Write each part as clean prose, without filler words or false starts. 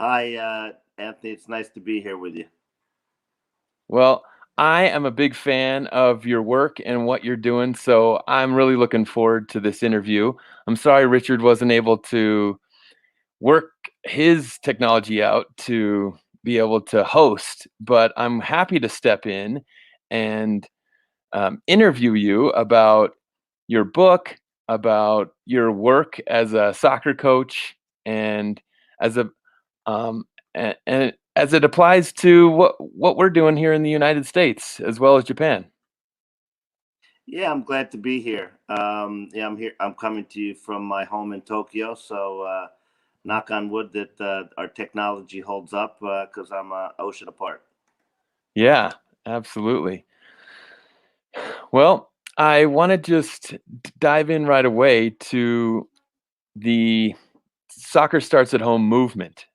Hi, Anthony. It's nice to be here with you. Well, I am a big fan of your work and what you're doing, so I'm really looking forward to this interview. I'm sorry Richard wasn't able to work his technology out to be able to host, but I'm happy to step in and interview you about your book, about your work as a soccer coach, and as a and as it applies to what we're doing here in the United States as well as Japan. Yeah, I'm glad to be here. Yeah, I'm here. I'm coming to you from my home in Tokyo. So, knock on wood that our technology holds up because I'm ocean apart. Yeah, absolutely. Well, I want to just dive in right away to the soccer starts at home movement.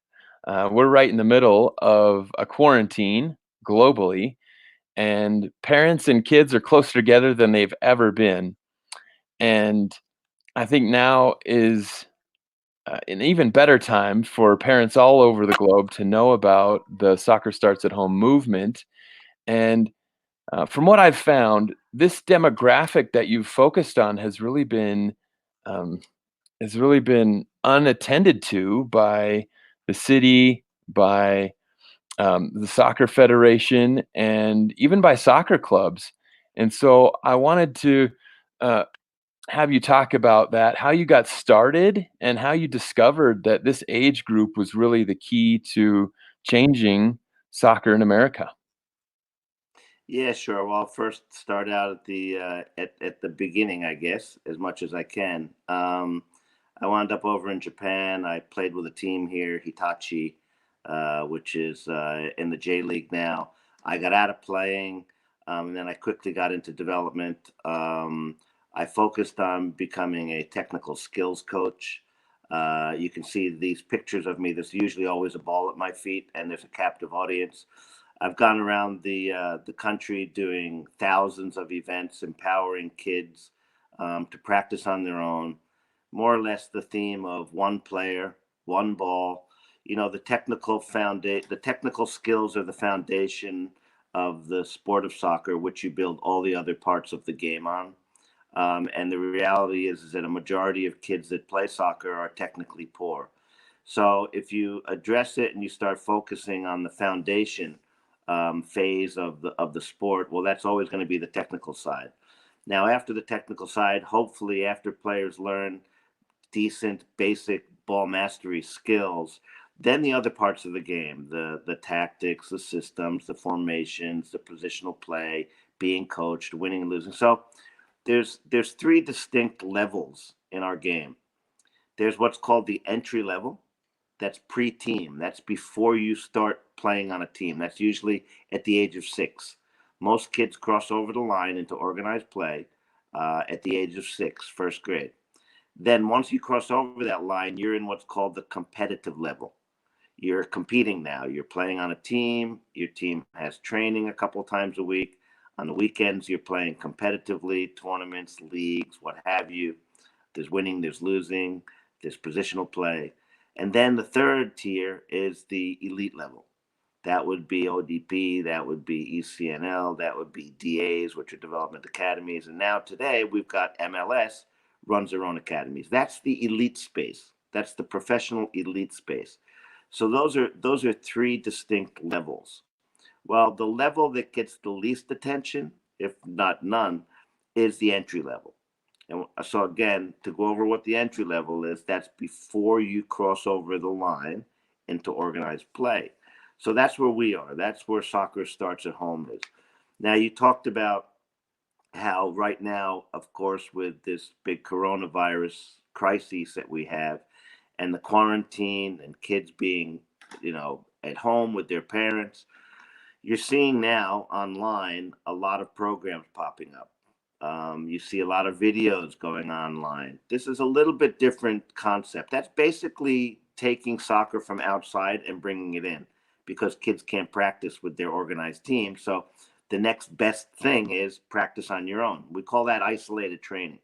We're right in the middle of a quarantine globally, and parents and kids are closer together than they've ever been. And I think now is an even better time for parents all over the globe to know about the soccer starts at home movement. And from what I've found, this demographic that you've focused on um, has really been unattended to by the city, by the soccer federation, and even by soccer clubs. And so I wanted to uh, have you talk about that, how you got started, and how you discovered that this age group was really the key to changing soccer in America. Yeah, sure. Well, I'll first start out at the beginning, I guess, as much as I can. I wound up over in Japan. I played with a team here, Hitachi, which is in the J League now. I got out of playing, and then I quickly got into development. I focused on becoming a technical skills coach. You can see these pictures of me. There's usually always a ball at my feet, and there's a captive audience. I've gone around the country doing thousands of events, empowering kids to practice on their own. More or less the theme of one player, one ball. You know, the technical skills are the foundation of the sport of soccer, which you build all the other parts of the game on. And the reality is that a majority of kids that play soccer are technically poor. So if you address it and you start focusing on the foundation phase of the sport, well, that's always going to be the technical side. Now, after the technical side, hopefully, after players learn decent basic ball mastery skills, then the other parts of the game, the tactics, the systems, the formations, the positional play, being coached, winning and losing. So there's three distinct levels in our game. There's what's called the entry level. That's pre-team. That's before you start playing on a team. That's usually at the age of 6. Most kids cross over the line into organized play at the age of 6, first grade. Then once you cross over that line, you're in what's called the competitive level. You're competing now. You're playing on a team. Your team has training a couple of times a week. On the weekends, you're playing competitively, tournaments, leagues, what have you. There's winning, there's losing, there's positional play. And then the third tier is the elite level. That would be ODP, that would be ECNL, that would be DAs, which are development academies. And now today we've got MLS runs their own academies. That's the elite space. That's the professional elite space. So those are three distinct levels. Well, the level that gets the least attention, if not none, is the entry level. And so again, to go over what the entry level is, that's before you cross over the line into organized play. So that's where we are. That's where soccer starts at home is. Now you talked about how right now, of course, with this big coronavirus crisis that we have, and the quarantine and kids being, at home with their parents, you're seeing now online a lot of programs popping up. You see a lot of videos going online. This is a little bit different concept. That's basically taking soccer from outside and bringing it in because kids can't practice with their organized team. So the next best thing is practice on your own. We call that isolated training.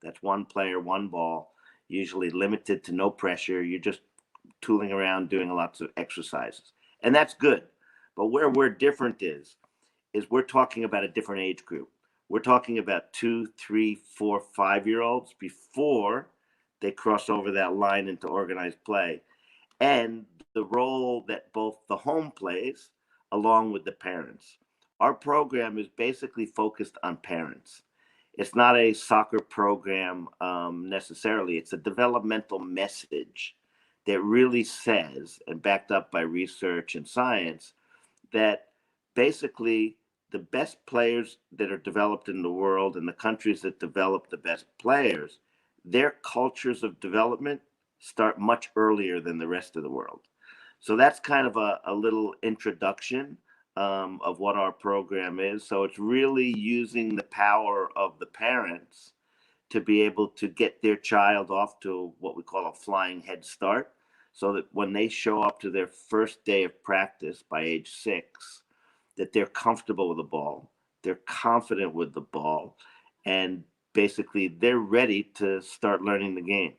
That's one player, one ball, usually limited to no pressure. You're just tooling around, doing lots of exercises, and that's good. But where we're different is we're talking about a different age group. We're talking about 2, 3, 4, 5 year olds before they cross over that line into organized play, and the role that both the home plays along with the parents. Our program is basically focused on parents. It's not a soccer program necessarily. It's a developmental message that really says, and backed up by research and science, that basically the best players that are developed in the world and the countries that develop the best players, their cultures of development start much earlier than the rest of the world. So that's kind of a little introduction of what our program is. So it's really using the power of the parents to be able to get their child off to what we call a flying head start, so that when they show up to their first day of practice by age 6, that they're comfortable with the ball, they're confident with the ball, and basically they're ready to start learning the game.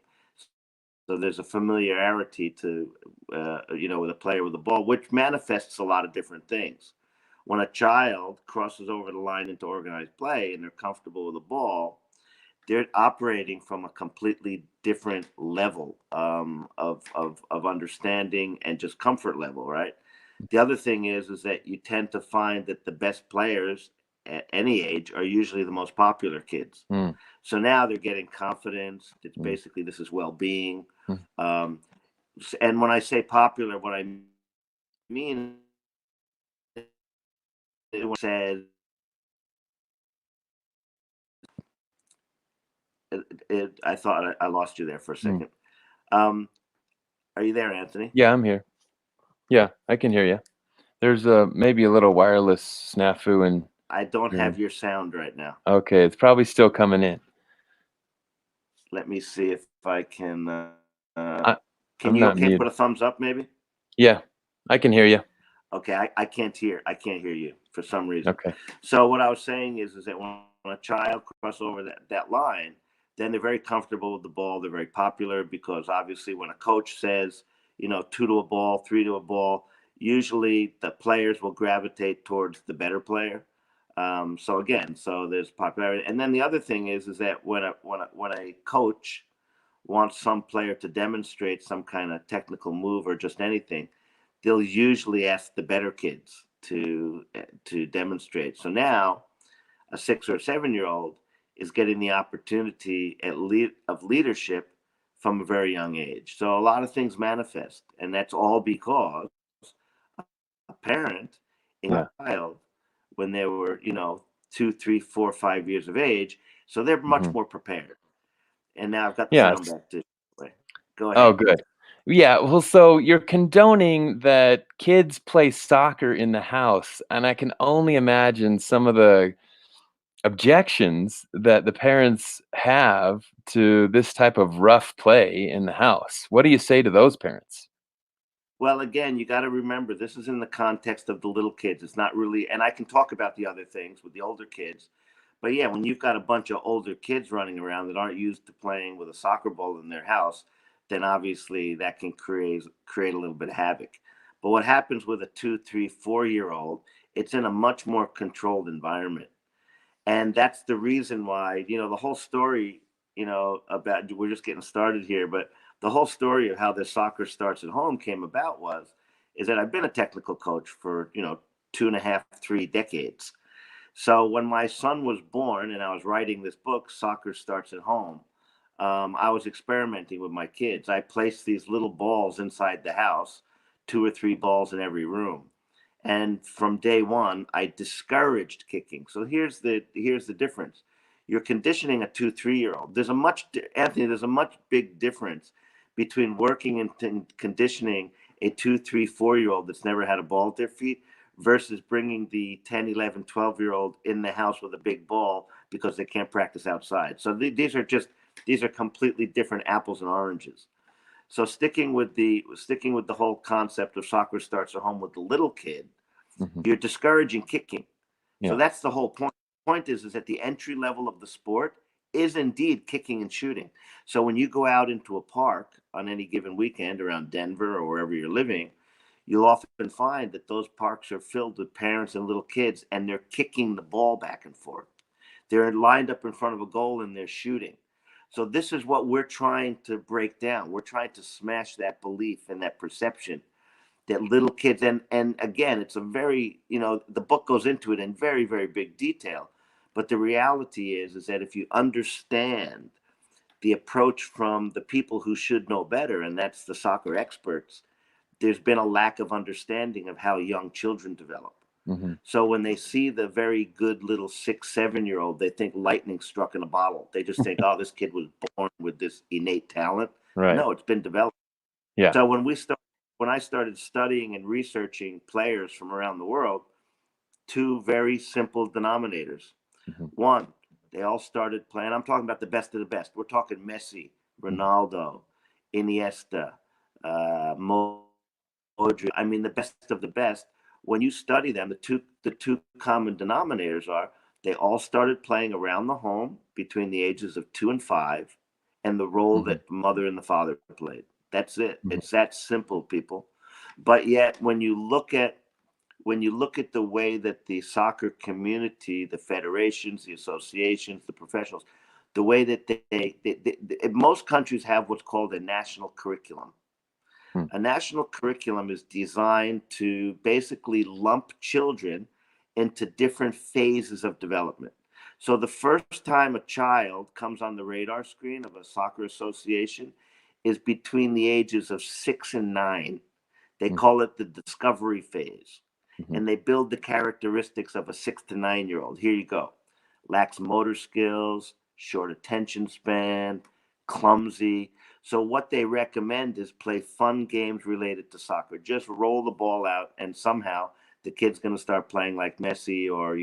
So there's a familiarity to, with a player with the ball, which manifests a lot of different things. When a child crosses over the line into organized play and they're comfortable with the ball, they're operating from a completely different level of understanding and just comfort level, right? The other thing is that you tend to find that the best players at any age are usually the most popular kids. Mm, So now they're getting confidence. It's mm, basically, this is well-being. mm. Um, and when I say popular, what I mean is it says I thought I lost you there for a Mm. second. Um, are you there, Anthony? Yeah, I'm here. Yeah, I can hear you. There's maybe a little wireless snafu and I don't have your your sound right now. okay, it's probably still coming in. Let me see if I can. I Can I'm you not okay put muted. a thumbs up maybe? Yeah, I can hear you. Okay, I can't hear. I can't hear you for some reason. Okay. So what I was saying is that when a child crosses over that line, then they're very comfortable with the ball. They're very popular because obviously when a coach says, 2 to a ball, 3 to a ball, usually the players will gravitate towards the better player. So again, so there's popularity, and then the other thing is that when a coach wants some player to demonstrate some kind of technical move or just anything, they'll usually ask the better kids to demonstrate. So now a 6 or 7 year old is getting the opportunity of leadership from a very young age. So a lot of things manifest, and that's all because a parent in a Yeah. child when they were 2, 3, 4, 5 years of age, so they're much Mhm. more prepared. And now I've got the sound Yes. back to play. Go Oh, ahead. good. Yeah, well, so you're condoning that kids play soccer in the house, and I can only imagine some of the objections that the parents have to this type of rough play in the house. What do you say to those parents? Well, again, you got to remember this is in the context of the little kids. It's not really, and I can talk about the other things with the older kids. But yeah, when you've got a bunch of older kids running around that aren't used to playing with a soccer ball in their house, then obviously that can create a little bit of havoc. But what happens with a 2, 3, 4 year old, it's in a much more controlled environment. And that's the reason why, the whole story, about, we're just getting started here, but the whole story of how this soccer starts at home came about is that I've been a technical coach for, 2.5, 3 decades. So when my son was born and I was writing this book, Soccer Starts at Home, I was experimenting with my kids. I placed these little balls inside the house, 2 or 3 balls in every room. And from day one, I discouraged kicking. So here's the difference. You're conditioning a 2, 3 year old. Anthony, there's a much big difference between working and conditioning a 2, 3, 4 year old that's never had a ball at their feet versus bringing the 10, 11, 12 year old in the house with a big ball because they can't practice outside. So these are completely different apples and oranges. So sticking with the whole concept of soccer starts at home with the little kid, Mhm. you're discouraging kicking. So Yeah. that's the whole point. The point is that the entry level of the sport is indeed kicking and shooting. So when you go out into a park on any given weekend around Denver or wherever you're living, you'll often find that those parks are filled with parents and little kids, and they're kicking the ball back and forth. They're lined up in front of a goal and they're shooting. So this is what we're trying to break down. We're trying to smash that belief and that perception that little kids, and again, it's a very, the book goes into it in very, very big detail. But the reality is that if you understand the approach from the people who should know better, and that's the soccer experts, there's been a lack of understanding of how young children develop. Hmm. So when they see the very good little 6, 7-year-old, they think lightning struck in a bottle. They just think, oh, this kid was born with this innate talent. Right. No, it's been developed. Yeah. So when I started studying and researching players from around the world, two very simple denominators. Hmm. One, they all started playing. I'm talking about the best of the best. We're talking Messi, Ronaldo, Iniesta, Modric. I mean, the best of the best. When you study them, the two common denominators are they all started playing around the home between the ages of 2 and 5, and the role Hmm. that the mother and the father played. That's it. Hmm. It's that simple, people. But yet, when you look at the way that the soccer community, the federations, the associations, the professionals, the way that most countries have what's called a national curriculum. Hmm. A national curriculum is designed to basically lump children into different phases of development. So the first time a child comes on the radar screen of a soccer association is between the ages of 6 and 9. They Hmm. call it the discovery phase, Hmm. and they build the characteristics of a 6 to 9-year-old. Here you go: lacks motor skills, short attention span, clumsy. So, what they recommend is play fun games related to soccer. Just roll the ball out, and somehow the kid's going to start playing like Messi or,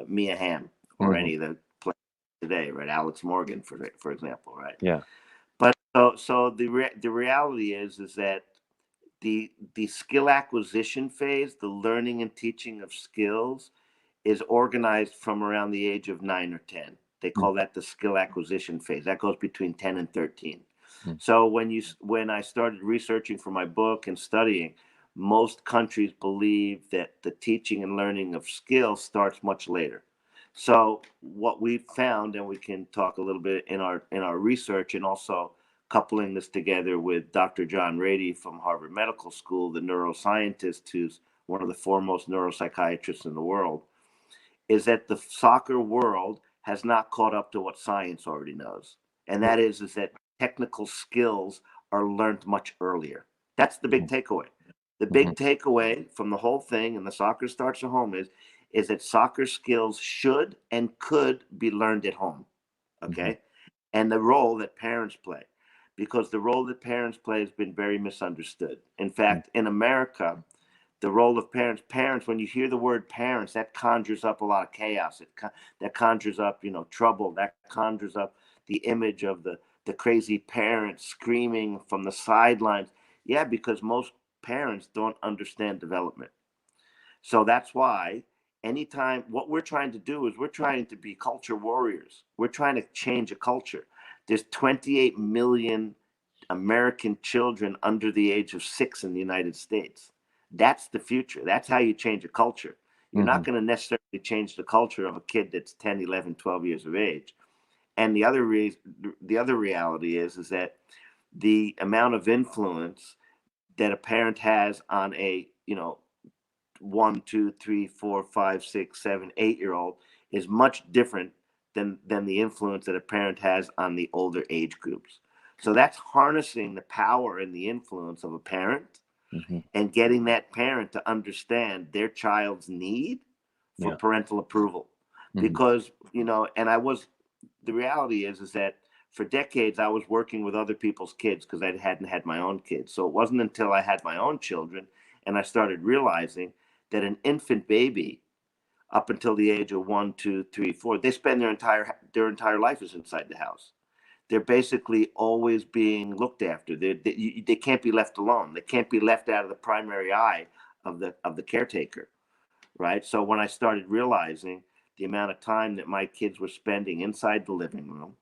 Mia Hamm or Hmm. any of the players today, right? Alex Morgan, for example, right? Yeah. But so the reality is that the skill acquisition phase, the learning and teaching of skills, is organized from around the age of 9 or 10. They Hmm. call that the skill acquisition phase. That goes between 10 and 13. Hmm. So when I started researching for my book and studying, most countries believe that the teaching and learning of skills starts much later. So what we found, and we can talk a little bit in our research, and also coupling this together with Dr. John Ratey from Harvard Medical School, the neuroscientist who's one of the foremost neuropsychiatrists in the world, is that the soccer world has not caught up to what science already knows. And that is that technical skills are learned much earlier. That's the big takeaway. The Hmm. big takeaway from the whole thing, and the soccer starts at home, is that soccer skills should and could be learned at home. Hmm. Okay. And the role that parents play, because the role that parents play has been very misunderstood. In fact, in America, the role of parents, when you hear the word parents, that conjures up a lot of chaos. That conjures up, trouble. That conjures up the image of the crazy parent screaming from the sidelines. Yeah, because most parents don't understand development. So that's why anytime, what we're trying to do is we're trying to be culture warriors. We're trying to change a culture. There's 28 million American children under the age of 6 in the United States. That's the future. That's how you change a culture. You're Hmm. not going to necessarily change the culture of a kid that's 10, 11, 12 years of age. And the other reality is that the amount of influence that a parent has on a, 1, 2, 3, 4, 5, 6, 7, 8-year-old is much different than the influence that a parent has on the older age groups. So that's harnessing the power and the influence of a parent, Hmm. and getting that parent to understand their child's need for Yeah. parental approval. Hmm. Because, the reality is that for decades I was working with other people's kids because I hadn't had my own kids. So it wasn't until I had my own children and I started realizing that an infant baby, up until the age of 1, 2, 3, 4, they spend their entire life is inside the house. They're basically always being looked after. They can't be left alone. They can't be left out of the primary eye of the caretaker, right? So when I started realizing the amount of time that my kids were spending inside the living room.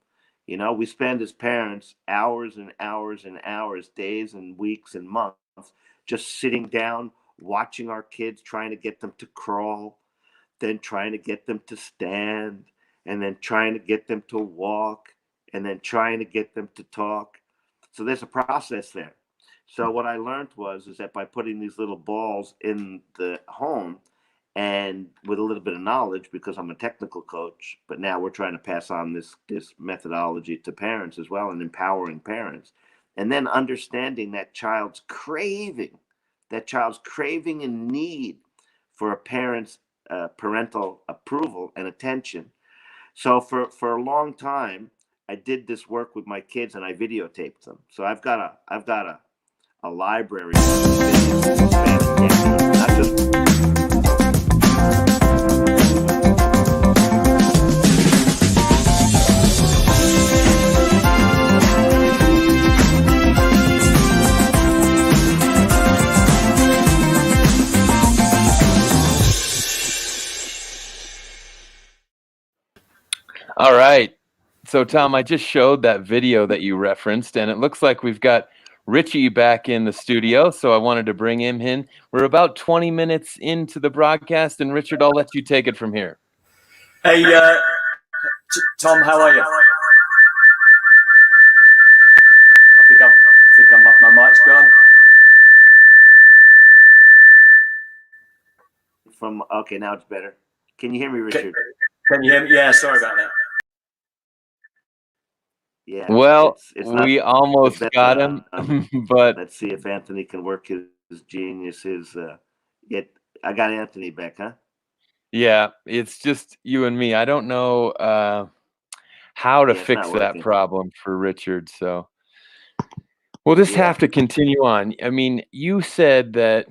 You know, we spend as parents hours and hours and hours, days and weeks and months, just sitting down, watching our kids, trying to get them to crawl, then trying to get them to stand, and then trying to get them to walk, and then trying to get them to talk. So there's a process there. So what I learned was is that by putting these little balls in the home and with a little bit of knowledge, because I'm a technical coach, but now we're trying to pass on this methodology to parents as well, and empowering parents, and then understanding that child's craving and need for a parent's parental approval and attention. So for a long time, I did this work with my kids and I videotaped them. So I've got a library of videos that span not just. All right. So, Tom, I just showed that video that you referenced, and it looks like we've got Richie back in the studio. So I wanted to bring him in. We're about 20 minutes into the broadcast, and Richard, I'll let you take it from here. Hey, Tom, how are you? I think my mic's gone. Okay, now it's better. Can you hear me, Richard? Can you hear me? Yeah, sorry about that. Yeah. Well, it's we almost got him, but let's see if Anthony can work his genius. I got Anthony back, huh? yeah, it's just you and me. I don't know how to fix that problem for Richard. So we'll just have to continue on. I mean, you said that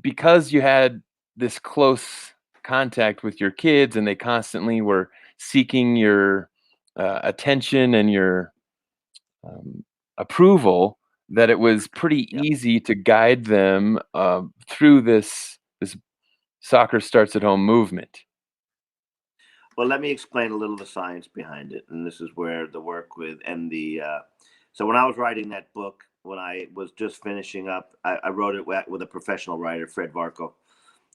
because you had this close contact with your kids and they constantly were seeking your attention and your approval, that it was pretty easy to guide them through this soccer starts at home movement. Well, let me explain a little of the science behind it, and this is where the work with and the so when I was writing that book, when I was just finishing up, I wrote it with a professional writer, Fred Varco,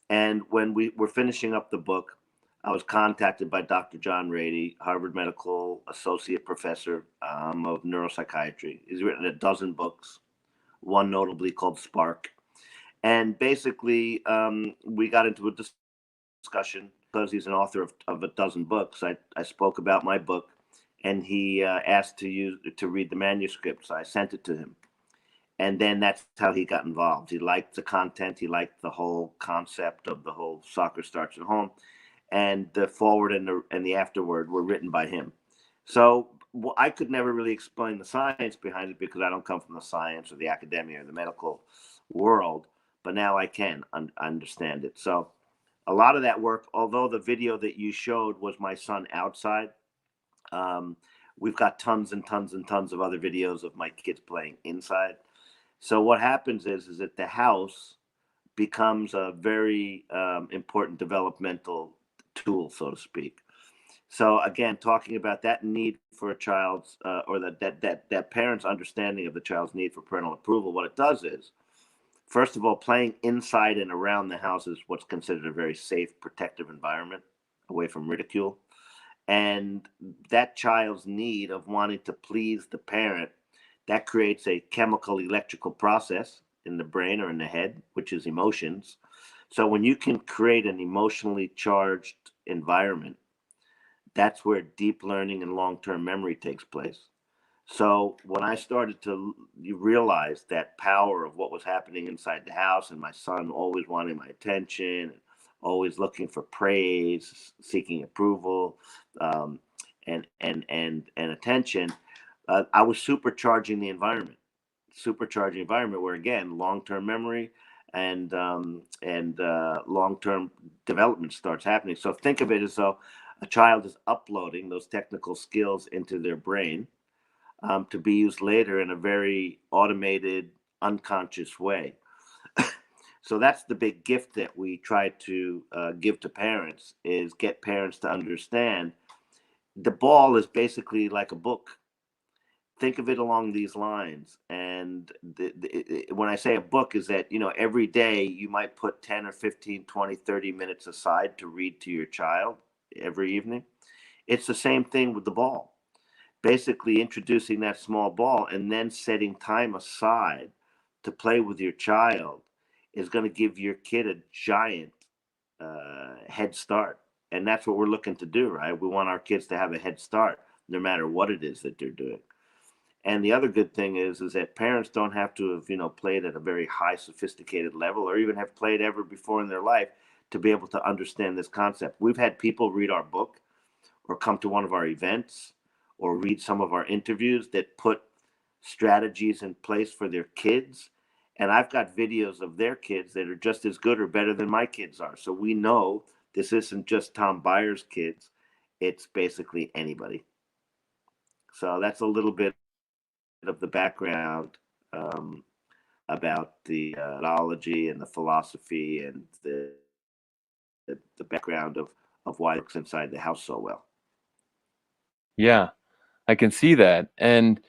and when we were finishing up the book, I was contacted by Dr. John Ratey, Harvard Medical Associate Professor of Neuropsychiatry. He's written a dozen books, one notably called Spark. And basically, we got into a discussion because he's an author of a dozen books. I spoke about my book, and he asked to read the manuscript. So I sent it to him. And then that's how he got involved. He liked the content. He liked the whole concept of the whole soccer starts at home. And the forward and the afterword were written by him. So I could never really explain the science behind it because I don't come from the science or the academia or the medical world. But now I can understand it. So a lot of that work, although the video that you showed was my son outside, we've got tons and tons and tons of other videos of my kids playing inside. So what happens is that the house becomes a very important developmental tool, so to speak. So again, talking about that need for a child's or that parent's understanding of the child's need for parental approval, what it does is, first of all, playing inside and around the house is what's considered a very safe, protective environment, away from ridicule. And that child's need of wanting to please the parent, that creates a chemical electrical process in the brain or in the head, which is emotions. So when you can create an emotionally charged environment, that's where deep learning and long-term memory takes place. So when I started to realize that power of what was happening inside the house, and my son always wanting my attention, always looking for praise, seeking approval, and attention, I was supercharging the environment, where again, long-term memory and long-term development starts happening. So think of it as though a child is uploading those technical skills into their brain to be used later in a very automated, unconscious way. So that's the big gift that we try to give to parents, is get parents to understand the ball is basically like a book. Think of it along these lines. And when I say a book, is that, every day you might put 10 or 15, 20, 30 minutes aside to read to your child every evening. It's the same thing with the ball. Basically introducing that small ball and then setting time aside to play with your child is going to give your kid a giant head start. And that's what we're looking to do, right? We want our kids to have a head start no matter what it is that they're doing. And the other good thing is that parents don't have to have, played at a very high sophisticated level or even have played ever before in their life to be able to understand this concept. We've had people read our book or come to one of our events or read some of our interviews that put strategies in place for their kids. And I've got videos of their kids that are just as good or better than my kids are. So we know this isn't just Tom Byer's kids, it's basically anybody. So that's a little bit of the background about the methodology and the philosophy and the background of why it works inside the house so well. Yeah, I can see that. And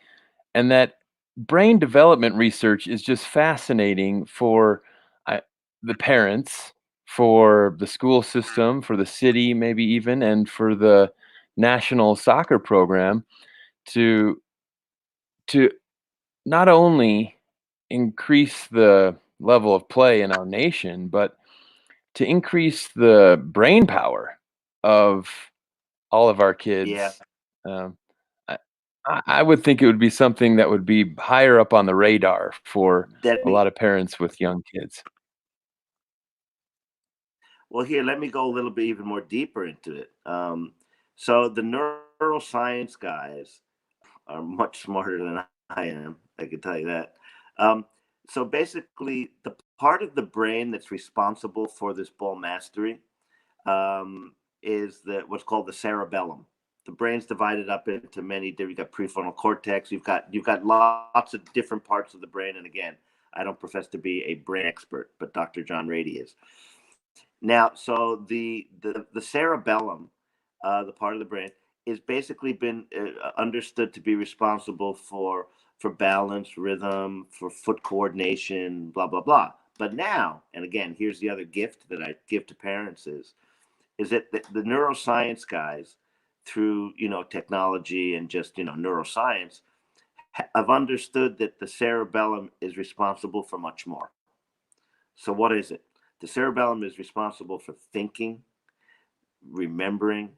that brain development research is just fascinating for I, the parents, for the school system, for the city, maybe even, and for the national soccer program to to not only increase the level of play in our nation, but to increase the brain power of all of our Yeah, kids. Um, I, I would think it would be something that would be higher up on the radar for that a lot of parents with young kids. well, here, let me go a little bit even more deeper into it. So the neuroscience guys are much smarter than I am. I can tell you that. Um, so basically, the part of the brain that's responsible for this ball mastery um, is what's called the cerebellum. The brain's divided up into many different. You've got prefrontal cortex. You've got lots of different parts of the brain. And again, I don't profess to be a brain expert, but Dr. John Ratey is. Now, so the cerebellum, the part of the brain, is basically been understood to be responsible for balance, rhythm, for foot coordination, blah blah blah. But now, and again, here's the other gift that I give to parents is that the neuroscience guys, through technology and just neuroscience, have understood that the cerebellum is responsible for much more. So what is it? The cerebellum is responsible for thinking, remembering,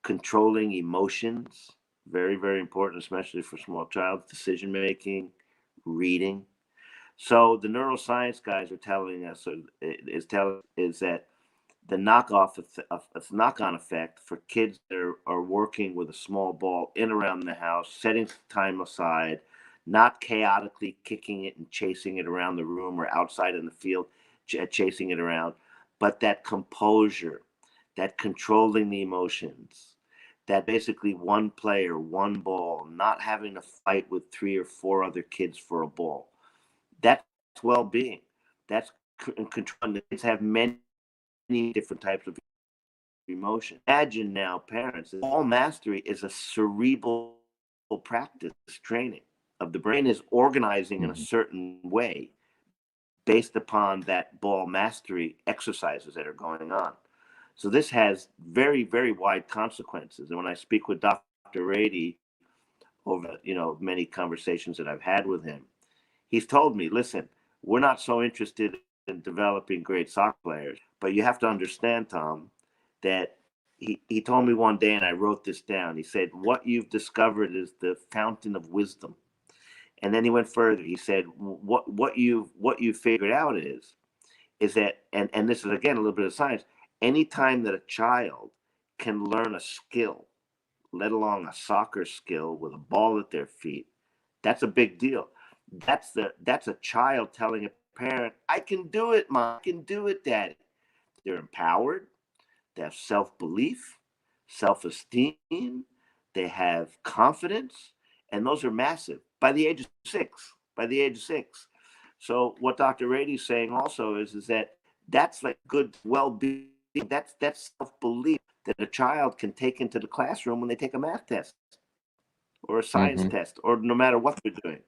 controlling emotions. Very, very important, especially for small child, decision making, reading. So the neuroscience guys are telling us, is that the knock-on effect for kids that are working with a small ball in around the house, setting time aside, not chaotically kicking it and chasing it around the room or outside in the field, chasing it around, but that composure, that controlling the emotions, that basically one player, one ball, not having to fight with three or four other kids for a ball. That's well-being. That's control. The kids have many different types of emotion. Imagine now, parents, ball mastery is a cerebral practice training of the brain is organizing in a Mhm. certain way based upon that ball mastery exercises that are going on. So this has very, very wide consequences. And when I speak with Dr. Ratey over, many conversations that I've had with him, he's told me, listen, we're not so interested in developing great soccer players, but you have to understand, Tom, that he told me one day, and I wrote this down. He said, what you've discovered is the fountain of wisdom. And then he went further. He said, what you figured out is that, and this is again a little bit of science, anytime that a child can learn a skill, let alone a soccer skill with a ball at their feet, that's a big deal. That's a child telling a parent, I can do it, mom, I can do it, daddy. They're empowered, they have self-belief, self-esteem, they have confidence, and those are massive by the age of 6. By the age of 6. So what Dr. Ratey's saying also is that that's like good well-being. That's self-belief that a child can take into the classroom when they take a math test or a science Mm-hmm. test, or no matter what they're doing.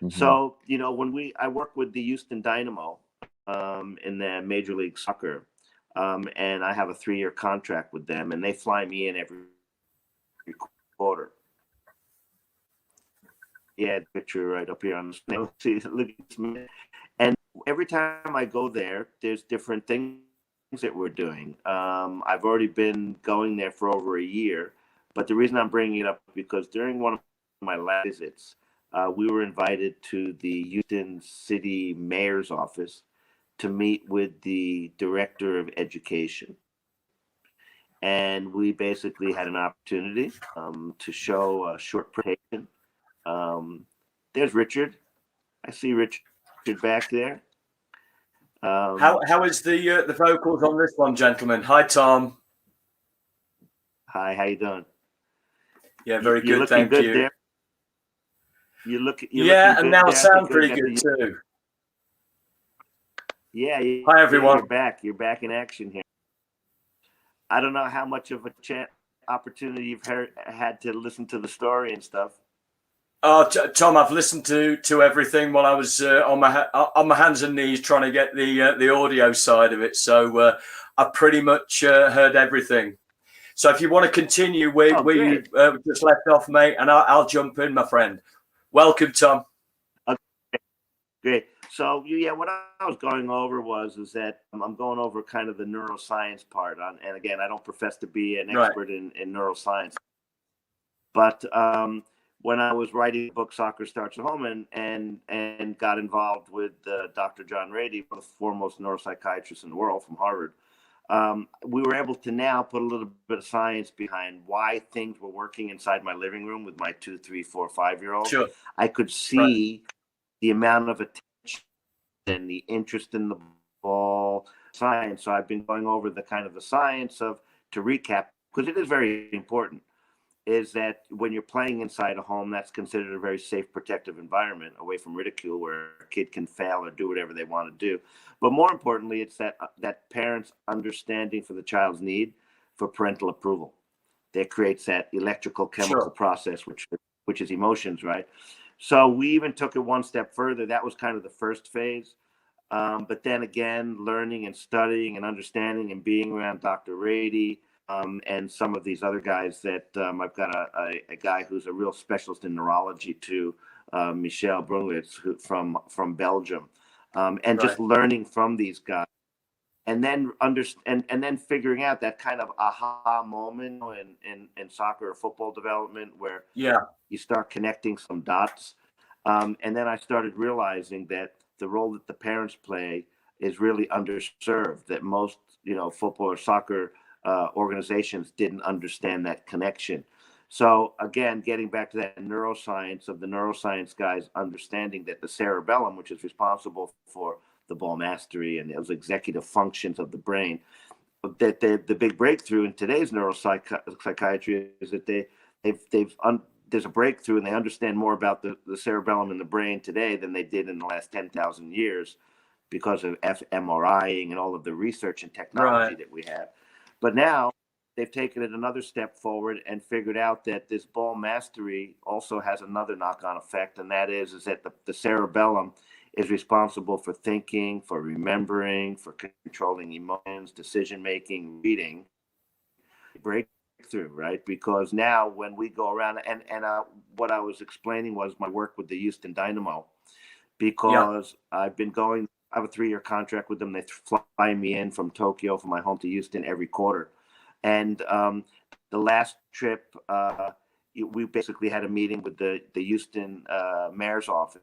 Mm-hmm. So, I work with the Houston Dynamo in the Major League Soccer, and I have a 3-year contract with them, and they fly me in every quarter. Yeah, picture right up here on the screen. See, look at this man. And every time I go there, there's different things that we're doing. I've already been going there for over a year, but the reason I'm bringing it up is because during one of my last visits, we were invited to the Houston City Mayor's office to meet with the Director of Education. And we basically had an opportunity to show a short presentation. Um, there's Richard. I see Richard back there. How is the vocals on this one, gentlemen? Hi, Tom. Hi, how you doing? Yeah, very You're good, looking thank good you. there. You're looking Yeah, good and now there. sound pretty good too. Yeah. Hi, everyone. You're back. You're back in action here. I don't know how much of a opportunity you've had to listen to the story and stuff. Oh, Tom, I've listened to everything while I was on my hands and knees trying to get the audio side of it. So I pretty much heard everything. So if you want to continue where you just left off, mate, and I'll jump in, my friend. Welcome, Tom. Okay, great. So what I was going over is that I'm going over kind of the neuroscience part on, and again, I don't profess to be an expert in neuroscience, but when I was writing the book Soccer Starts at Home and got involved with Dr. John Ratey, one of the foremost neuropsychiatrists in the world from Harvard, we were able to now put a little bit of science behind why things were working inside my living room with my 2, 3, 4, 5-year-old. Sure. I could see the amount of attention and the interest in the ball science. So I've been going over the kind of the science to recap, because it is very important, is that when you're playing inside a home, that's considered a very safe, protective environment away from ridicule, where a kid can fail or do whatever they want to do. But more importantly, it's that parents' understanding for the child's need for parental approval that creates that electrical chemical process, which is emotions, right? So we even took it one step further. That was kind of the first phase. But then again, learning and studying and understanding and being around Dr. Ratey, and some of these other guys that I've got a guy who's a real specialist in neurology too, Michel Brunwitz, from Belgium, and just learning from these guys, and then and then figuring out that kind of aha moment in soccer or football development where you start connecting some dots, and then I started realizing that the role that the parents play is really underserved. That most football or soccer organizations didn't understand that connection. So again, getting back to that neuroscience of the neuroscience guys understanding that the cerebellum, which is responsible for the ball mastery and those executive functions of the brain, that the big breakthrough in today's neuropsychiatry is that there's a breakthrough, and they understand more about the cerebellum in the brain today than they did in the last 10,000 years because of fMRIing and all of the research and technology that we have. But now they've taken it another step forward and figured out that this ball mastery also has another knock-on effect, and that is that the cerebellum is responsible for thinking, for remembering, for controlling emotions, decision-making, reading. Breakthrough, right? Because now when we go around, and what I was explaining was my work with the Houston Dynamo, because I have a 3-year contract with them. They fly me in from Tokyo, from my home to Houston every quarter. And the last trip, we basically had a meeting with the Houston mayor's office,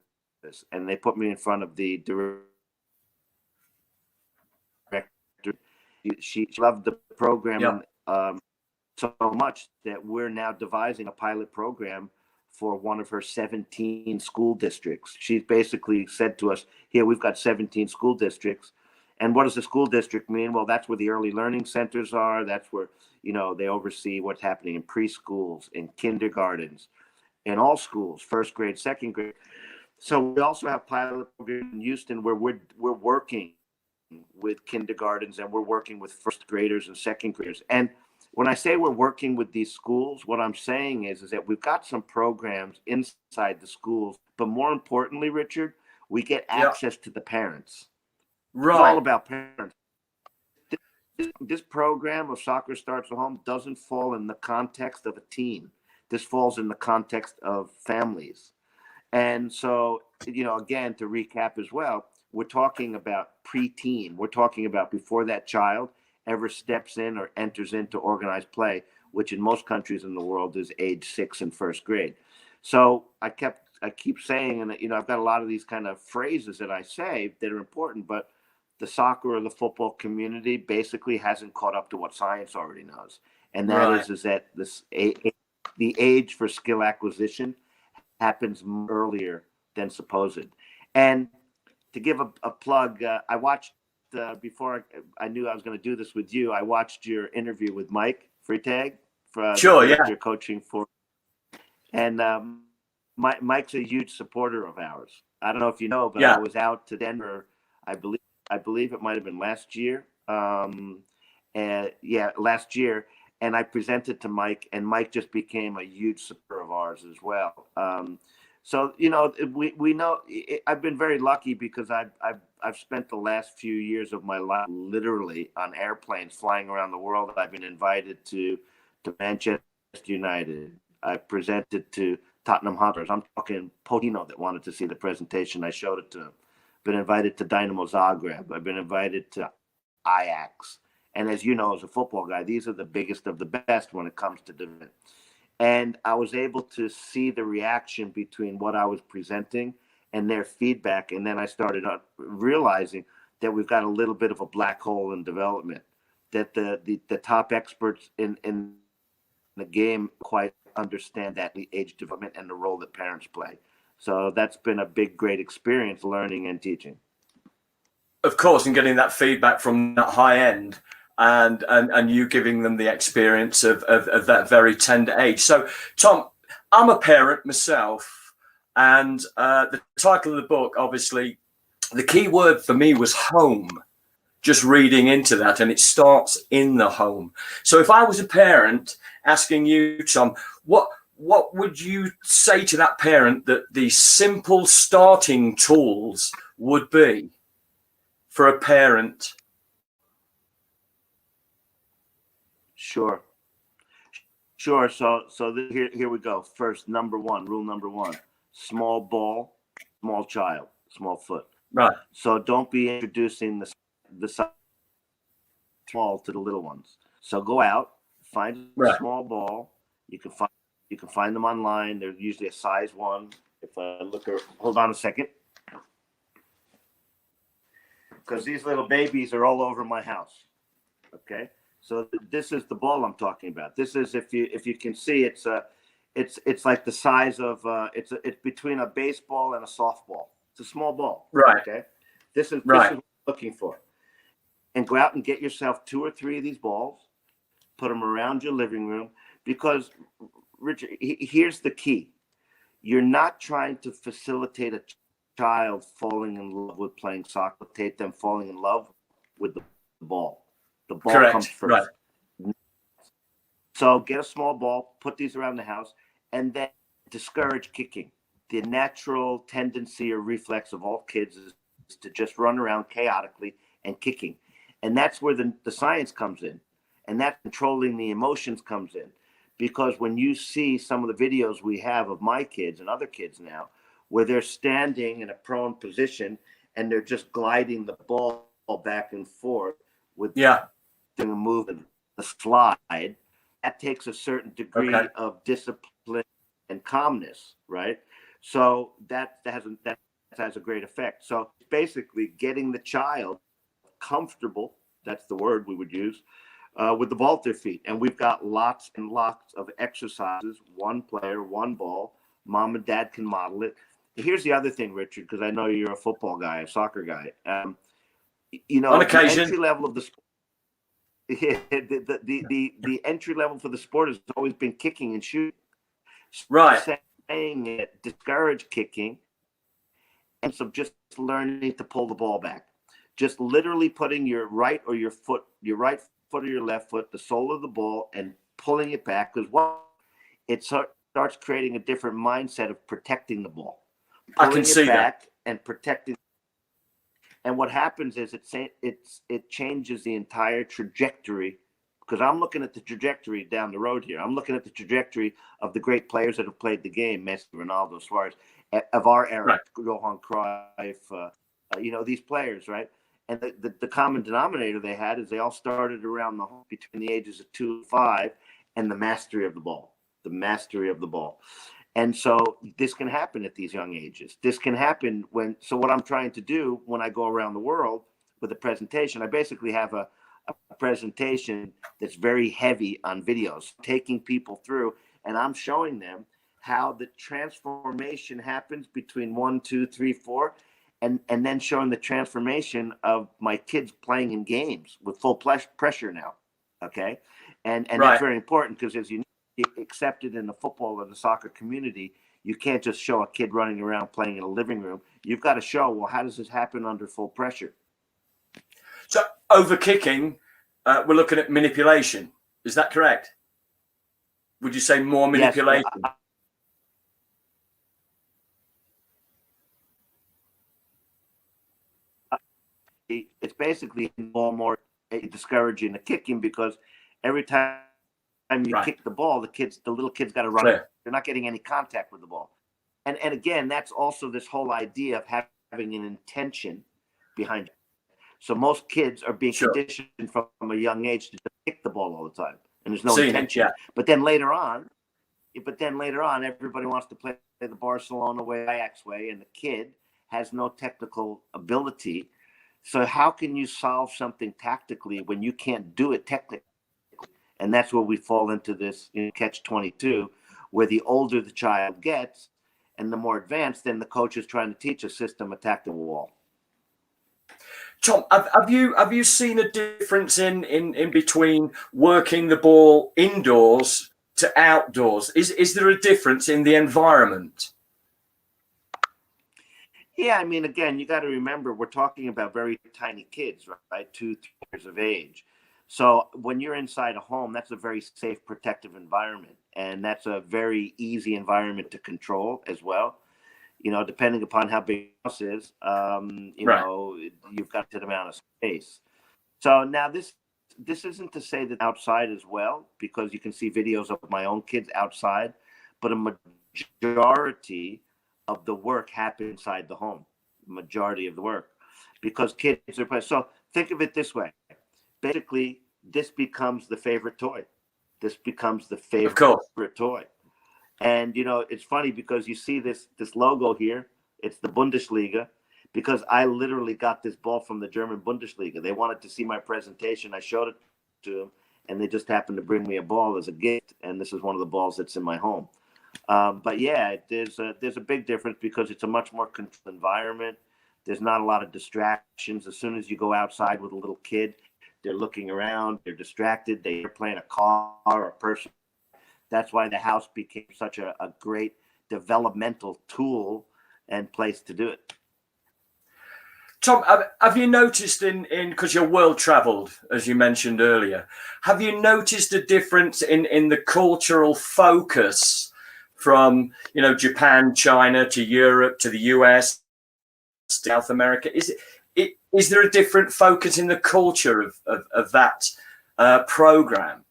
and they put me in front of the director. She loved the program so much that we're now devising a pilot program for one of her 17 school districts. She's basically said to us, here, we've got 17 school districts. And what does a school district mean? Well, that's where the early learning centers are. That's where, they oversee what's happening in preschools, in kindergartens, in all schools, first grade, second grade. So we also have pilot program in Houston where we're working with kindergartens, and we're working with first graders and second graders. And when I say we're working with these schools, what I'm saying is that we've got some programs inside the schools, but more importantly, Richard, we get access to the parents. It's all about parents. This program of Soccer Starts at Home doesn't fall in the context of a teen. This falls in the context of families. And so, again, to recap as well, we're talking about preteen. We're talking about before that child ever steps in or enters into organized play, which in most countries in the world is age 6 in first grade. So I keep saying, and I've got a lot of these kind of phrases that I say that are important, but the soccer or the football community basically hasn't caught up to what science already knows. And that is that the age for skill acquisition happens earlier than supposed. And to give a plug, I watched before I knew I was going to do this with you. I watched your interview with Mike Freitag for your coaching for, and Mike's a huge supporter of ours. I don't know if you know, but I was out to Denver. I believe it might have been last year. Last year. And I presented to Mike, and Mike just became a huge supporter of ours as well. So we know I've been very lucky because I've spent the last few years of my life literally on airplanes flying around the world. I've been invited to Manchester United. I presented to Tottenham Hotspur. I'm talking Potino that wanted to see the presentation. I showed it to him. Been invited to Dynamo Zagreb. I've been invited to Ajax. And as you know, as a football guy, these are the biggest of the best when it comes to development. And I was able to see the reaction between what I was presenting and their feedback. And then I started realizing that we've got a little bit of a black hole in development, that the top experts in the game quite understand that the age development and the role that parents play. So that's been a great experience learning and teaching. Of course, and getting that feedback from that high end. And you giving them the experience of that very tender age. So, Tom, I'm a parent myself, and the title of the book, obviously, the key word for me was home, just reading into that, and it starts in the home. So if I was a parent asking you, Tom, what would you say to that parent that the simple starting tools would be for a parent? Sure. So here we go. First, rule number one, small ball, small child, small foot. Right. So don't be introducing the small to the little ones. So go out, find a small ball. You can find them online. They're usually a size 1. If I hold on a second, because these little babies are all over my house. Okay. So this is the ball I'm talking about. This is, if you can see, it's like the size of it's between a baseball and a softball. It's a small ball. Right. Okay. This is what I'm looking for. And go out and get yourself 2 or 3 of these balls. Put them around your living room, because Richard, here's the key. You're not trying to facilitate a child falling in love with playing soccer. Facilitate them falling in love with the ball. The ball comes first. Right. So get a small ball, put these around the house, and then discourage kicking. The natural tendency or reflex of all kids is to just run around chaotically and kicking. And that's where the science comes in. And that controlling the emotions comes in. Because when you see some of the videos we have of my kids and other kids now, where they're standing in a prone position and they're just gliding the ball back and forth with the movement, the slide, that takes a certain degree of discipline and calmness, right? So that has a great effect. So basically getting the child comfortable, that's the word we would use, with the ball at their feet. And we've got lots and lots of exercises, 1 player, 1 ball. Mom and dad can model it. Here's the other thing, Richard, because I know you're a football guy, a soccer guy. On occasion, the entry level of the sport, the entry level for the sport has always been kicking and shooting. Right. Saying it, discourage kicking and so just learning to pull the ball back, just literally putting your right foot or your left foot, the sole of the ball, and pulling it back, because what it starts creating a different mindset of protecting the ball, I can see back and protecting. And what happens is it changes the entire trajectory, because I'm looking at the trajectory down the road here. I'm looking at the trajectory of the great players that have played the game, Messi, Ronaldo, Suarez, of our era, right. Johan Cruyff, these players, right? And the common denominator they had is they all started around between the ages of 2 and 5, and the mastery of the ball. And so this can happen at these young ages. This can happen so what I'm trying to do when I go around the world with a presentation, I basically have a presentation that's very heavy on videos, taking people through, and I'm showing them how the transformation happens between 1, 2, 3, 4, and then showing the transformation of my kids playing in games with full pressure now. Okay. And right. That's very important, because as you know, accepted in the football or the soccer community, you can't just show a kid running around playing in a living room. You've got to show, well, how does this happen under full pressure? So over kicking, we're looking at manipulation. Is that correct? Would you say more manipulation? Yes, it's basically more discouraging the kicking, because every time you kick the ball, the little kids got to run. They're not getting any contact with the ball. And again, that's also this whole idea of having an intention behind it. So most kids are being conditioned from a young age to just kick the ball all the time, and there's no intention. But then later on, everybody wants to play the Barcelona way, Ajax way, and the kid has no technical ability. So how can you solve something tactically when you can't do it technically? And that's where we fall into this catch-22, where the older the child gets and the more advanced, then the coach is trying to teach a system, attack the wall. Tom, have you seen a difference in between working the ball indoors to outdoors? Is there a difference in the environment? Yeah, I mean, again, you got to remember, we're talking about very tiny kids, right? 2, 3 years of age. So when you're inside a home, that's a very safe, protective environment. And that's a very easy environment to control as well. Depending upon how big the house is, you've got that amount of space. So now this isn't to say that outside as well, because you can see videos of my own kids outside, but a majority of the work happens inside the home, majority of the work, because kids are playing. So think of it this way. Basically, this becomes the favorite toy. Toy. And, it's funny because you see this logo here. It's the Bundesliga, because I literally got this ball from the German Bundesliga. They wanted to see my presentation. I showed it to them, and they just happened to bring me a ball as a gift. And this is one of the balls that's in my home. But yeah, there's a big difference, because it's a much more controlled environment. There's not a lot of distractions. As soon as you go outside with a little kid, they're looking around, they're distracted, they're playing a car or a person. That's why the house became such a great developmental tool and place to do it. Tom, have you noticed because you're world traveled, as you mentioned earlier, have you noticed a difference in the cultural focus from, Japan, China to Europe to the US, South America? Is there a different focus in the culture of that program?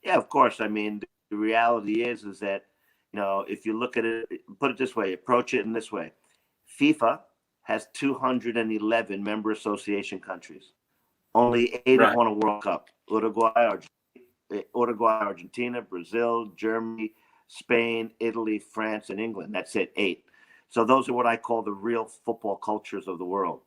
Yeah, of course. I mean, the reality is that, if you look at it, put it this way, approach it in this way. FIFA has 211 member association countries. Only 8 have won a World Cup. Uruguay, Argentina, Brazil, Germany, Spain, Italy, France, and England. That's it, 8. So those are what I call the real football cultures of the world.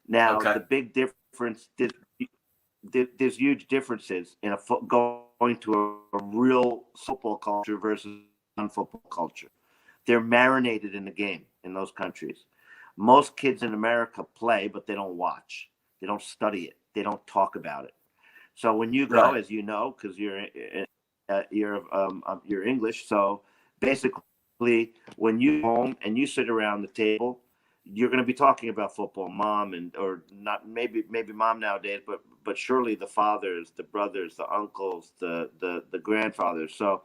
Now, the big difference, there's huge differences in going to a real football culture versus non-football culture. They're marinated in the game in those countries. Most kids in America play, but they don't watch. They don't study it. They don't talk about it. So when you go, as you know, because you're English, so basically when you home and you sit around the table, you're going to be talking about football, mom, and or not maybe mom nowadays, but surely the fathers, the brothers, the uncles, the grandfathers. So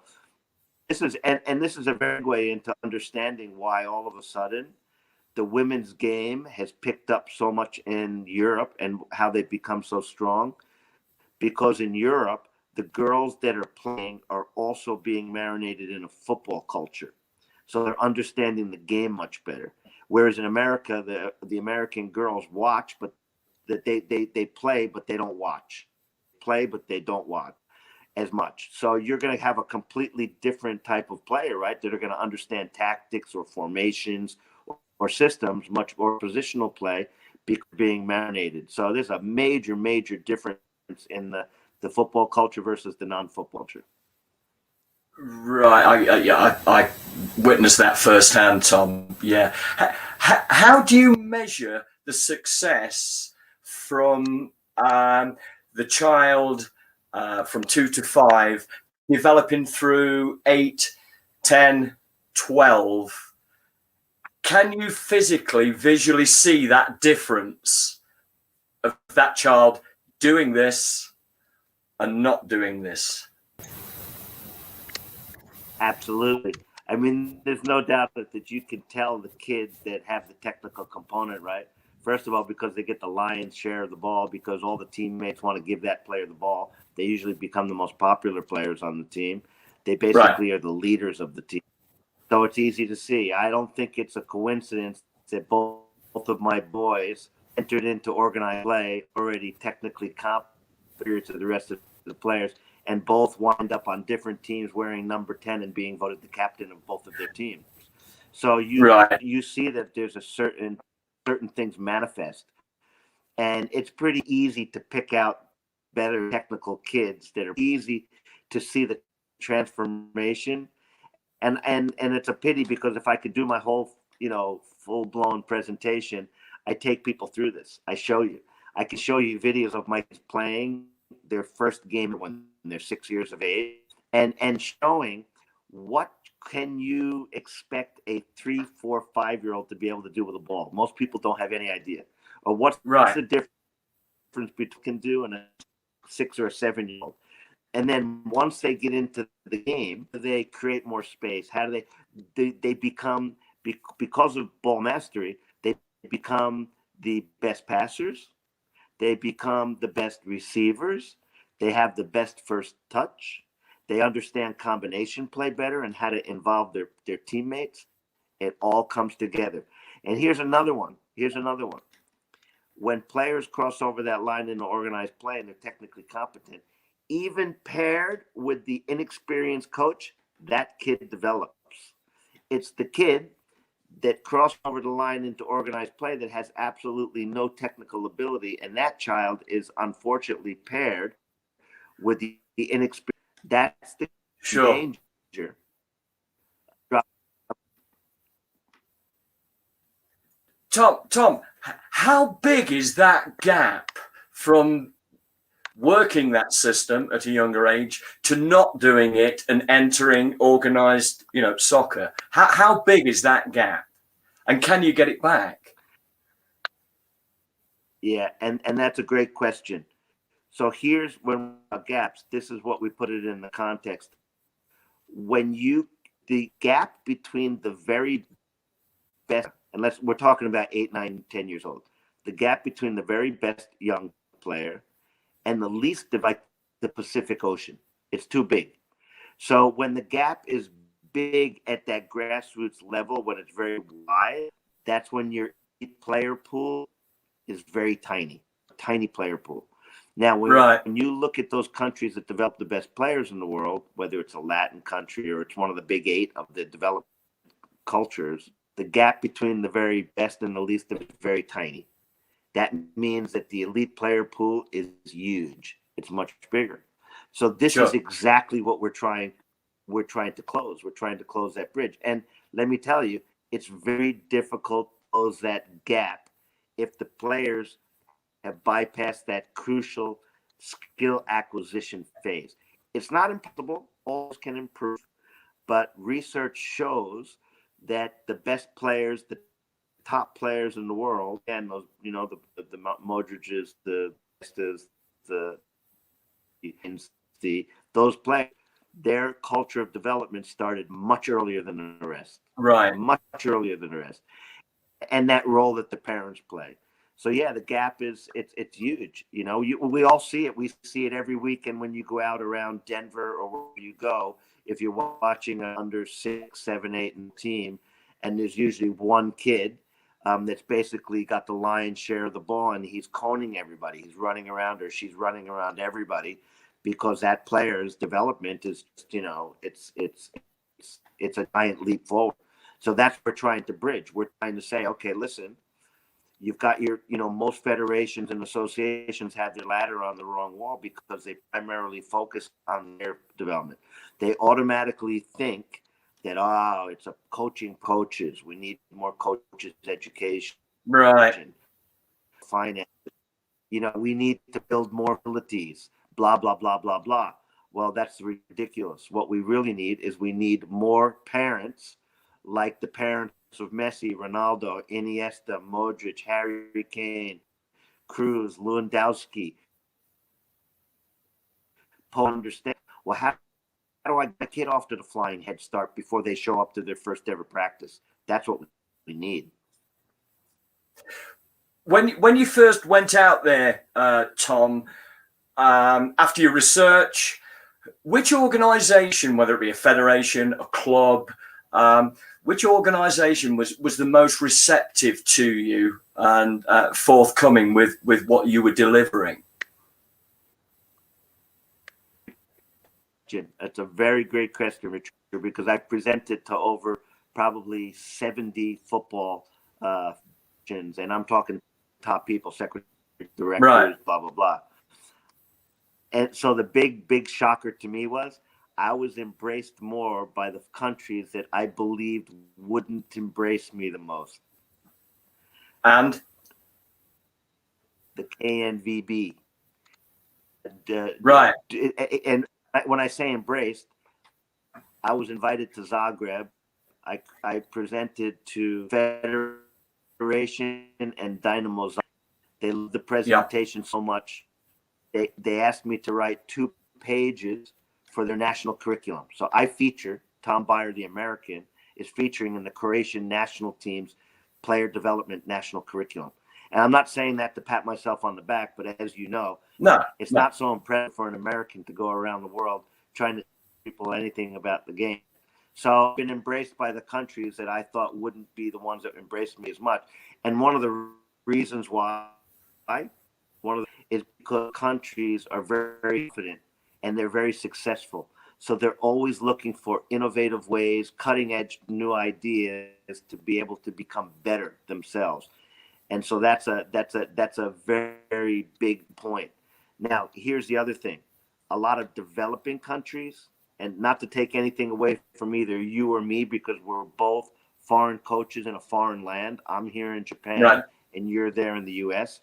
this is and this is a very good way into understanding why all of a sudden the women's game has picked up so much in Europe and how they've become so strong. Because in Europe, the girls that are playing are also being marinated in a football culture. So they're understanding the game much better. Whereas in America, the American girls watch, but that they play, but they don't watch. Play, but they don't watch as much. So you're going to have a completely different type of player, right? That are going to understand tactics or formations or systems, much more positional play being marinated. So there's a major difference in the football culture versus the non-football culture. Right, I witnessed that firsthand, Tom. Yeah, how do you measure the success from the child from 2 to 5 developing through 8, 10, 12? Can you physically, visually see that difference of that child doing this and not doing this? Absolutely. I mean, there's no doubt that you can tell the kids that have the technical component, right? First of all, because they get the lion's share of the ball, because all the teammates want to give that player the ball. They usually become the most popular players on the team. They basically are the leaders of the team. So it's easy to see. I don't think it's a coincidence that both of my boys entered into organized play already technically superior to the rest of the players, and both wind up on different teams wearing number 10 and being voted the captain of both of their teams. So you see that there's a certain things manifest, and it's pretty easy to pick out better technical kids that are easy to see the transformation. And it's a pity, because if I could do my whole full-blown presentation, I take people through this. I can show you videos of my kids playing their first game when they're 6 years of age, and showing what can you expect a 3, 4, 5-year-old to be able to do with a ball. Most people don't have any idea. Or what's the difference between can do and a 6 or a 7-year-old. And then once they get into the game, they create more space. How do they become, because of ball mastery, they become the best passers. They become the best receivers. They have the best first touch. They understand combination play better and how to involve their teammates. It all comes together. And here's another one. When players cross over that line into organized play and they're technically competent, even paired with the inexperienced coach, that kid develops. It's the kid that crossed over the line into organized play that has absolutely no technical ability, and that child is unfortunately paired with the inexperienced. That's the danger. Tom, how big is that gap from working that system at a younger age to not doing it and entering organized, soccer? How big is that gap, and can you get it back? Yeah, and that's a great question. So here's when gaps. This is what we put it in the context. The gap between the very best, unless we're talking about 8, 9, 10 years old, the gap between the very best young player and the least like the Pacific Ocean, it's too big. So when the gap is big at that grassroots level, when it's very wide, that's when your player pool is very tiny player pool. Now, when you look at those countries that develop the best players in the world, whether it's a Latin country or it's one of the big 8 of the developed cultures, the gap between the very best and the least is very tiny. That means that the elite player pool is huge. It's much bigger. So this is exactly what we're trying to close. We're trying to close that bridge. And let me tell you, it's very difficult to close that gap if the players have bypassed that crucial skill acquisition phase. It's not impossible. All can improve. But research shows that the best players, the top players in the world, and those, the Modric's, the those players, their culture of development started much earlier than the rest. Right. Much earlier than the rest. And that role that the parents play. So yeah, the gap is it's huge. We all see it. We see it every weekend when you go out around Denver or where you go. If you're watching an under 6, 7, 8 team, and there's usually one kid that's basically got the lion's share of the ball, and he's coning everybody. He's running around, or she's running around everybody, because that player's development is, it's a giant leap forward. So that's what we're trying to bridge. We're trying to say, okay, listen, you've got your, most federations and associations have their ladder on the wrong wall because they primarily focus on their development. They automatically think that, it's a coaches. We need more coaches, education. Right. Finance. We need to build more facilities, blah, blah, blah, blah, blah. Well, that's ridiculous. What we really need is we need more parents like the parents of Messi, Ronaldo, Iniesta, Modric, Harry Kane, Cruz, Lewandowski. Understand, well, how do I get a kid off to the flying head start before they show up to their first ever practice? That's what we need. When you first went out there, Tom, after your research, which organization, whether it be a federation, a club, which organization was the most receptive to you and forthcoming with what you were delivering? That's a very great question, Richard, because I've presented to over probably 70 football and I'm talking top people, secretary, directors, right, blah, blah, blah. And so the big shocker to me was I was embraced more by the countries that I believed wouldn't embrace me the most. And? The KNVB. Right. And when I say embraced, I was invited to Zagreb. I presented to Federation and Dynamo Zagreb. They loved the presentation so much. They asked me to write 2 pages for their national curriculum. So I feature, Tom Byer, the American, is featuring in the Croatian national team's player development national curriculum. And I'm not saying that to pat myself on the back, but as you know, it's not so impressive for an American to go around the world trying to teach people anything about the game. So I've been embraced by the countries that I thought wouldn't be the ones that embraced me as much. And one of the reasons why, is because countries are very confident and they're very successful. So they're always looking for innovative ways, cutting edge new ideas to be able to become better themselves. And so that's a very big point. Now, here's the other thing. A lot of developing countries, and not to take anything away from either you or me, because we're both foreign coaches in a foreign land. I'm here in Japan, right, and you're there in the US.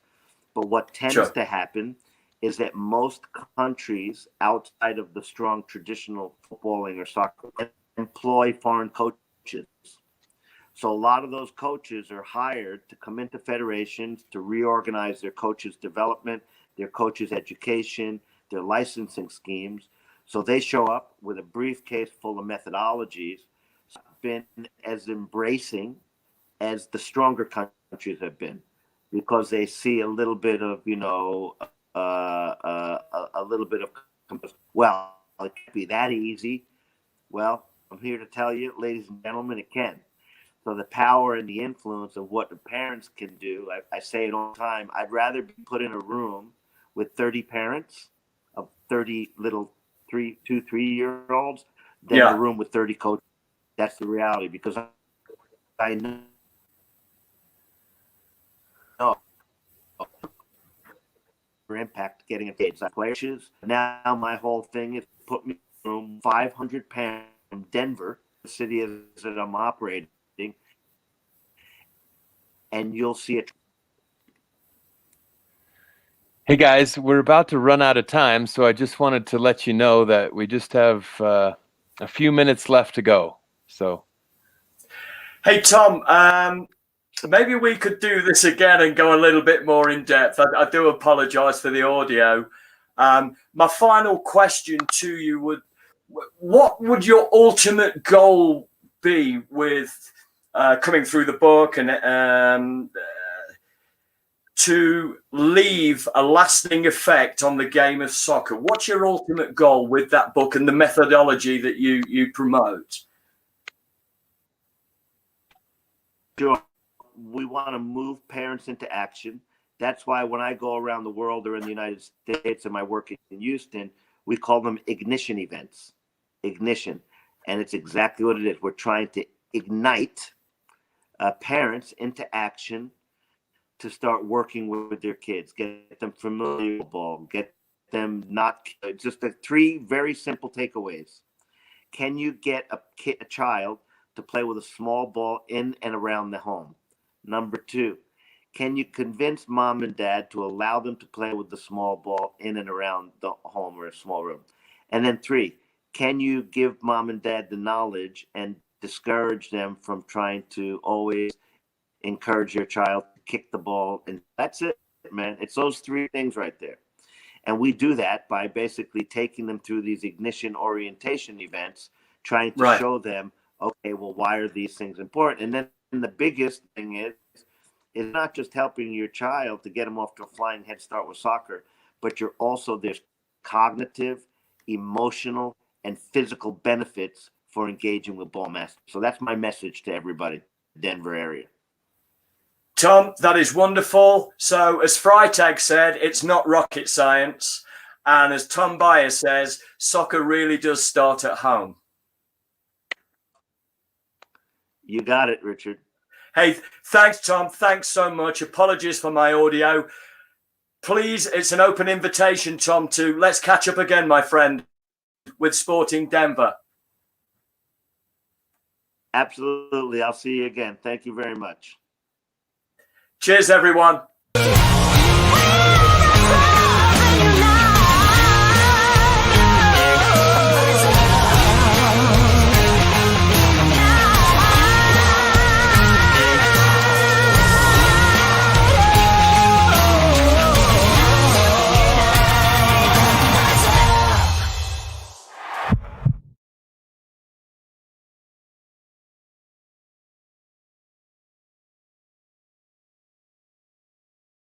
But what tends to happen is that most countries outside of the strong traditional footballing or soccer employ foreign coaches. So a lot of those coaches are hired to come into federations to reorganize their coaches' development, their coaches' education, their licensing schemes. So they show up with a briefcase full of methodologies, been as embracing as the stronger countries have been, because they see a little bit of, a little bit of, well, it can't be that easy. Well, I'm here to tell you, ladies and gentlemen, it can. So the power and the influence of what the parents can do, I say it all the time, I'd rather be put in a room with 30 parents of 30 little 2-3-year-olds than a room with 30 coaches. That's the reality, because I know for impact getting a paid players. Now my whole thing is put me in a room 500 parents from Denver, the city that I'm operating, and you'll see it. Hey guys, we're about to run out of time, so I just wanted to let you know that we just have a few minutes left to go. So, Hey, Tom, maybe we could do this again and go a little bit more in depth. I do apologize for the audio. My final question to you what would your ultimate goal be with coming through the book and to leave a lasting effect on the game of soccer? What's your ultimate goal with that book and the methodology that you promote? Sure. We want to move parents into action. That's why when I go around the world or in the United States and my work in Houston, we call them ignition events. Ignition. And it's exactly what it is. We're trying to ignite parents into action to start working with their kids, get them familiar with ball, get them not just the three very simple takeaways. Can you get a child to play with a small ball in and around the home? Number two, can you convince mom and dad to allow them to play with the small ball in and around the home or a small room? And then three, can you give mom and dad the knowledge and discourage them from trying to always encourage your child to kick the ball? And that's it, man. It's those three things right there. And we do that by basically taking them through these ignition orientation events, trying to show them, okay, well, why are these things important? And then the biggest thing is not just helping your child to get them off to a flying head start with soccer, but you're also, there's cognitive, emotional, and physical benefits for engaging with ball masters. So that's my message to everybody, Denver area. Tom, that is wonderful. So as Freitag said, it's not rocket science. And as Tom Byer says, soccer really does start at home. You got it, Richard. Hey, thanks, Tom. Thanks so much. Apologies for my audio. Please, it's an open invitation, Tom, to let's catch up again, my friend, with Sporting Denver. Absolutely. I'll see you again. Thank you very much. Cheers, everyone.